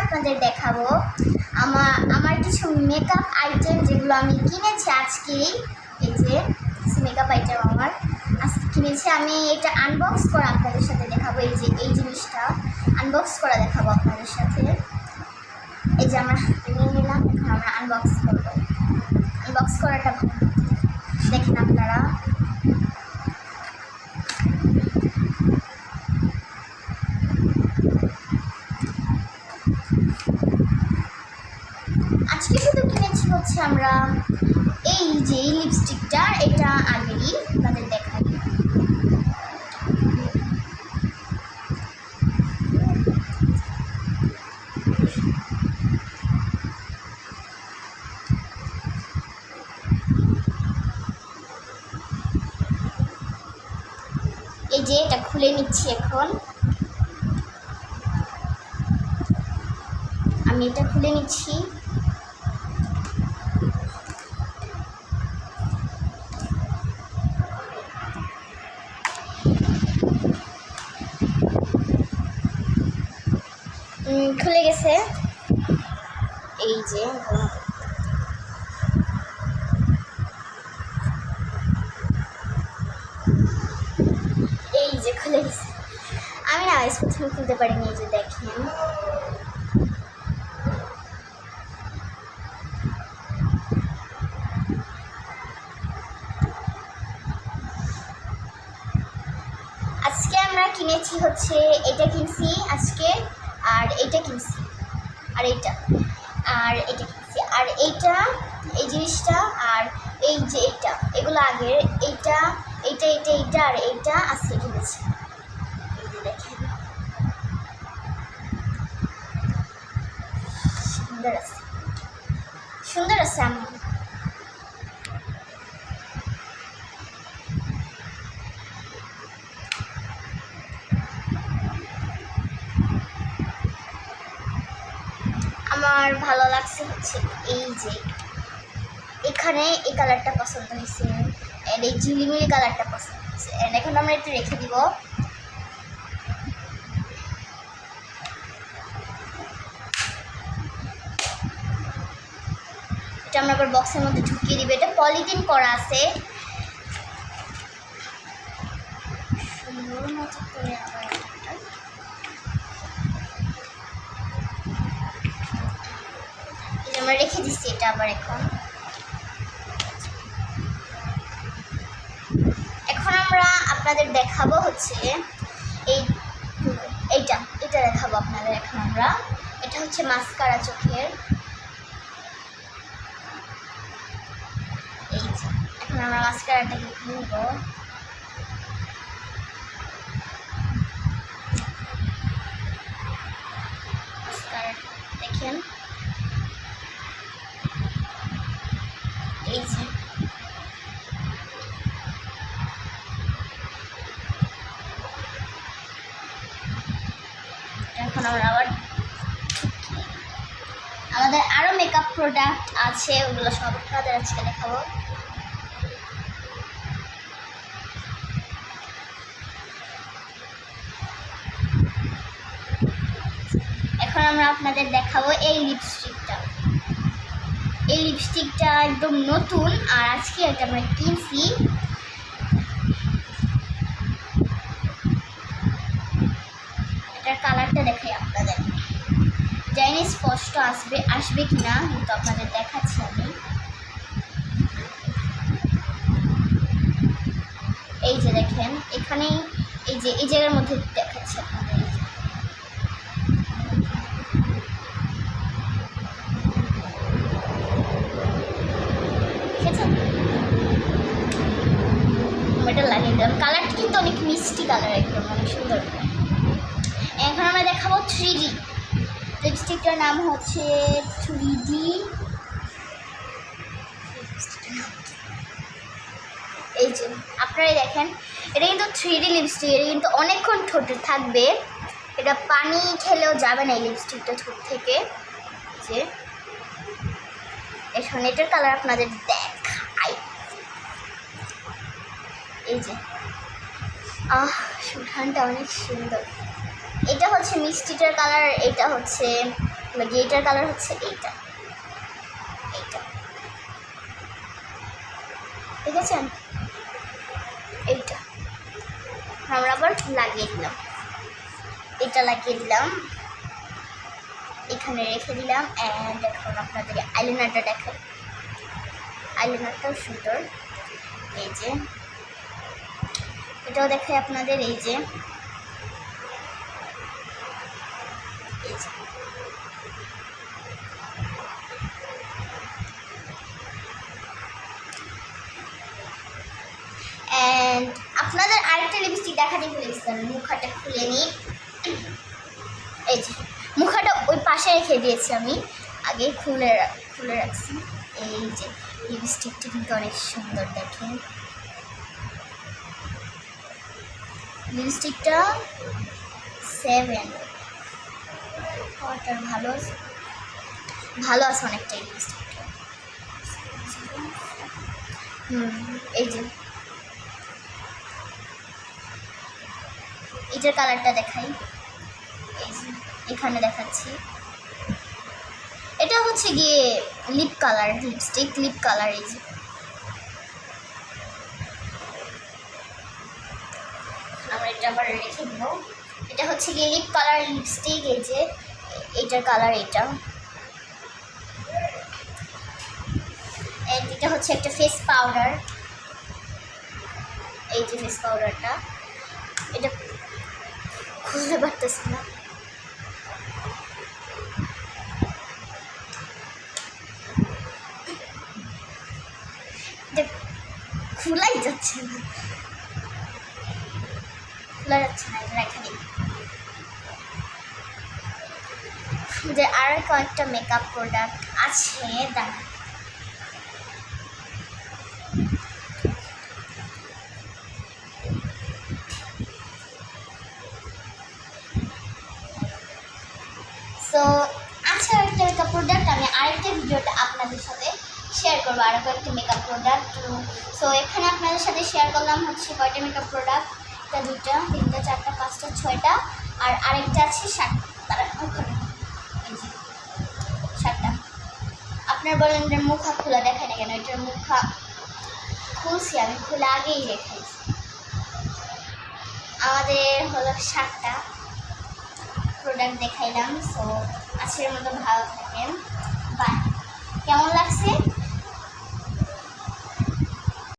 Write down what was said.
আপনাদের দেখাবো আমার কিছু মেকআপ আইটেম যেগুলো আমি কিনেছি আজকেই। এই যে কিছু মেকআপ আইটেম আমার আজকে কিনেছি, আমি এটা আনবক্স করে আপনাদের সাথে দেখাবো। এই যে এই জিনিসটা আনবক্স করা দেখাবো আপনাদের সাথে। এই যে আমরা হাতে নিয়ে নিলাম, এখন আমরা আনবক্স করবো। আনবক্স করাটা দেখেন আপনারা। আজকে শুধু কিনেছি হচ্ছে আমরা এই যে লিপস্টিকটা, এটা আগেরই আপনাদের দেখাই। এই যে এটা খুলে নিচ্ছি এখন, আমি এটা খুলে নিচ্ছি। খুলে গেছে। এই যে খুলে গেছে, আমি না প্রথমে খুলতে পারিনি। এই যে দেখেন, আজকে আমরা কিনেছি হচ্ছে এটা কিনছি আজকে, আর এটা কিনছি, আর এটা কিনছি, আর এইটা এই জিনিসটা, আর এই যে এটা, এগুলো আগের। এইটা আর এইটা আজকে কিনেছি। এই যে দেখেন, সুন্দর আছে আমার। আমার ভালো লাগছে হচ্ছে এই যে এখানে এই কালারটা পছন্দ হয়েছে, এন্ড এই ঝিলিমিলি কালারটা পছন্দ হয়েছে। এন্ড এখন আমরা একটু রেখে দিব। এটা আমরা আবার বক্সের মধ্যে ঢুকিয়ে দিব। এটা পলিথিন করা আছে সুন্দর মতো করে। আবার আমরা রেখে দিচ্ছি এটা। আবার এখন আমরা আপনাদের দেখাবো হচ্ছে এইটা দেখাবো আপনাদের এখন আমরা। এটা হচ্ছে মাস্কারা চোখের। এই যে এখন আমরা মাস্কারাটাকে খুলব। মাস্কারা দেখেন, এই যে এখন আমরা আবার আমাদের আরো মেকআপ প্রোডাক্ট আছে, ওগুলো সব আপনাদের আজকে দেখাবো। এখন আমরা আপনাদের দেখাবো এই লিপস্টিকটা একদম নতুন, আর আজকে এটা আমরা কিনছি। এটার কালারটা দেখাই আপনাদের, জানি স্পষ্ট আসবে কিনা, কিন্তু আপনাদের দেখাচ্ছি আমি। এই যে দেখেন, এখানে এই যে এই জায়গার মধ্যে দেখাচ্ছি আপনাদের। এটা লাগিয়ে দিলাম। কালারটা কিন্তু অনেক মিষ্টি কালার, একদম অনেক সুন্দর। এখন আমরা দেখাবো 3D লিপস্টিকটার নাম হচ্ছে 3D। এই যে আপনারাই দেখেন, এটা কিন্তু 3D লিপস্টিক। এটা কিন্তু অনেকক্ষণ ঠোঁটে থাকবে, এটা পানি খেলেও যাবে না এই লিপস্টিকটা ঠোঁট থেকে। যে এখন এটার কালার আপনাদের দেখাই। এই যে সুঘ্রাণটা অনেক সুন্দর। এটা হচ্ছে মিষ্টিটার কালার, এটা হচ্ছে লাগিয়ে এইটার কালার হচ্ছে এইটা, দেখেছেন এইটা। আমরা আবার লাগিয়ে দিলাম, এটা লাগিয়ে দিলাম, এখানে রেখে দিলাম। অ্যান্ড এখন আপনাদের আইলাইনারটা দেখাই। আইলাইনারটাও সুন্দর, এই যে এটাও দেখাই আপনাদের। এই যে অ্যান্ড আপনাদের আরেকটা লিপস্টিক দেখাতে ভুলে গেছিলাম, মুখাটা খুলে নিই। এই যে মুখাটা ওই পাশে রেখে দিয়েছি আমি, আগে খুলে রাখছি। এই যে লিপস্টিকটা কিন্তু অনেক সুন্দর, দেখেন লিপস্টিকটা 7 ওয়াটার ভালো আছে অনেকটাই লিপস্টিকটা। এই যে এটার কালারটা দেখাই, এই যে এখানে দেখাচ্ছি। এটা হচ্ছে গিয়ে lip colour, lipstick lip colour. এই যে আমরা এটা আবার রেখে দেব। এটা হচ্ছে গিয়ে লিপ কালার লিপস্টিক। এই যে এটার কালার এটা। এটা হচ্ছে একটা ফেস পাউডার, এই যে ফেস পাউডারটা, এটা খুলতে পারতেছি না। খোলাই যাচ্ছে না, খোলা যাচ্ছে না, এটা রেখে দিই। যে আর কয়েকটা মেকআপ প্রোডাক্ট আছে, দাঁড়া সো আচ্ছা, একটা মেকআপ প্রোডাক্ট আমি আরেকটা ভিডিওতে আপনাদের সাথে শেয়ার করবো, আরও কয়েকটা মেকআপ প্রোডাক্ট। সো এখানে আপনাদের সাথে শেয়ার করলাম হচ্ছে কয়টা মেকআপ প্রোডাক্ট, একটা, দুটা, তিনটা, চারটা, পাঁচটা, ছয়টা, আর আরেকটা আছে 7টা। এই যে 7টা। আপনার বলেন এটার মুখা খোলা দেখায় না কেন? এটার মুখা খুলছি আমি, খুলে আগেই রেখেছি। আমাদের হলো 7টা প্রোডাক্ট দেখাইলাম। সো আজকের মতো ভালো থাকেন, বাই। কেমন লাগছে?